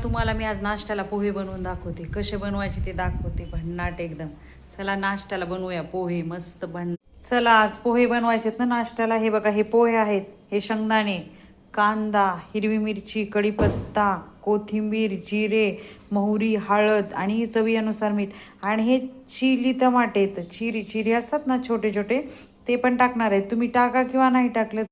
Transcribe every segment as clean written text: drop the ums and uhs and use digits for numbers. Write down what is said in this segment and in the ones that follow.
तुम्हाला मी आज नाश्त्याला पोहे बनवून दाखवते, कसे बनवायचे ते दाखवते, भन्नाट एकदम. चला नाश्त्याला बनवूया पोहे मस्त चला आज पोहे बनवायचेत ना नाश्त्याला. हे बघा, हे पोहे आहेत, हे शेंगदाणे, कांदा, हिरवी मिरची, कढीपत्ता, कोथिंबीर, जिरे, मोहरी, हळद आणि चवीनुसार मीठ. आणि हे चिली टमाटे, चिरी चिरी असतात ना छोटे छोटे, ते पण टाकणार आहेत. तुम्ही टाका किंवा नाही टाकले.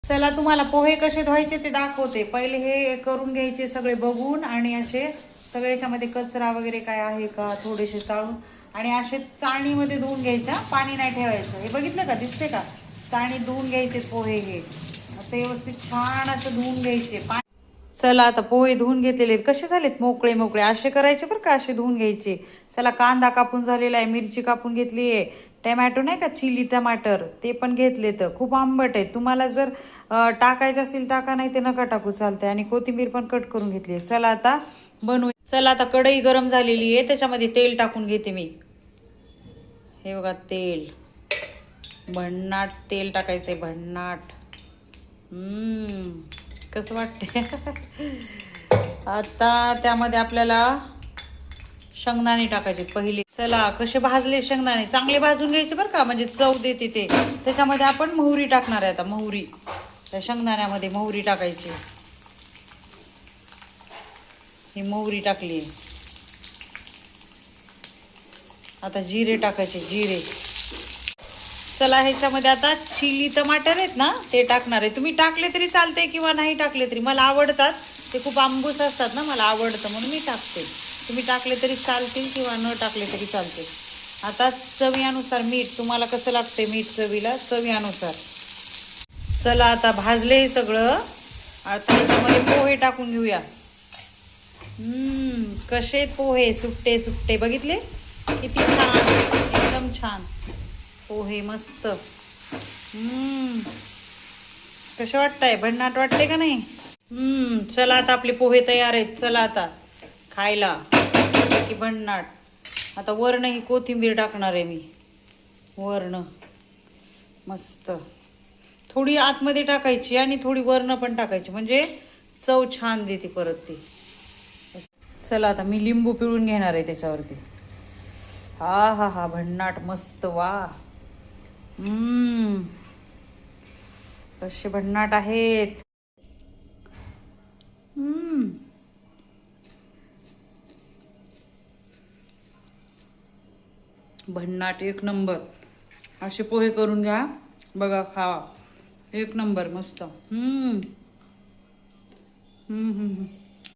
चला तुम्हाला पोहे कसे धुवायचे ते दाखवते. पहिले हे करून घ्यायचे सगळे बघून, आणि असे सगळे याच्यामध्ये कचरा वगैरे काय आहे का थोडेसे चाळून, आणि असे चाळणीमध्ये धुवून घ्यायचा, पाणी नाही ठेवायचं. हे बघितलं का, दिसते का, चाळणी धुवून घ्यायचे पोहे. हे असे व्यवस्थित छान असं धुवून घ्यायचे. चला आता पोहे धुवून घेतलेले कसे झालेत, मोकळे मोकळे असे करायचे बरं का, असे धुवून घ्यायचे. चला कांदा कापून झालेला आहे, मिरची कापून घेतली आहे, टमॅटो नाही का चिली टमाटर ते पण घेतले. तर खूप आंबट आहे, तुम्हाला जर टाकायचं असेल टाका, नाही ते नका टाकू चालतंय. आणि कोथिंबीर पण कट करून घेतली. चला आता बनवू. चला आता कढई गरम झालेली आहे, त्याच्यामध्ये तेल टाकून घेते मी. हे बघा तेल, भन्नाट तेल टाकायचंय, भन्नाट. कसं वाटते आता त्यामध्ये आपल्याला शेंगदाणे टाकायचे पहिले. चला कसे भाजले शेंगदाणे, चांगले भाजून घ्यायचे बरं का, म्हणजे चव देते ते. त्याच्यामध्ये आपण मोहरी टाकणार आहे आता, मोहरी. त्या शेंगदाण्यामध्ये मोहरी टाकायची. ही मोहरी टाकली. आता जिरे टाकायचे, जिरे. चला ह्याच्यामध्ये आता चिली टमाटर आहेत ना ते टाकणार आहे. तुम्ही टाकले तरी चालते किंवा नाही टाकले तरी, मला आवडतात ते, खूप आंबूस असतात ना, मला आवडतं म्हणून मी टाकते. तुम्ही टाकले तरी चालतील किंवा न टाकले तरी चालते. आता चवीनुसार मीठ, तुम्हाला कसं लागते मीठ चवीला, चवीनुसार. चला आता भाजले हे सगळं. आता याच्यामध्ये पोहे टाकून घेऊया. कसे पोहे सुट्टे सुट्टे, बघितले किती छान, एकदम छान पोहे मस्त. कसे वाटतंय, भन्नाट वाटते का नाही? चला आता आपले पोहे तयार आहेत. चला आता खायला की भन्नाट. आता वर्ण ही कोथिंबीर टाकणार आहे मी, वर्ण मस्त. थोडी आतमध्ये टाकायची आणि थोडी वर्ण पण टाकायची, म्हणजे चव छान देते परत ती. चला आता मी लिंबू पिळून घेणार आहे त्याच्यावरती. हा हा हा, भन्नाट मस्त. वा, कसे भन्नाट आहेत. भन्नाट एक नंबर. असे पोहे करून घ्या बघा, खावा, एक नंबर मस्त.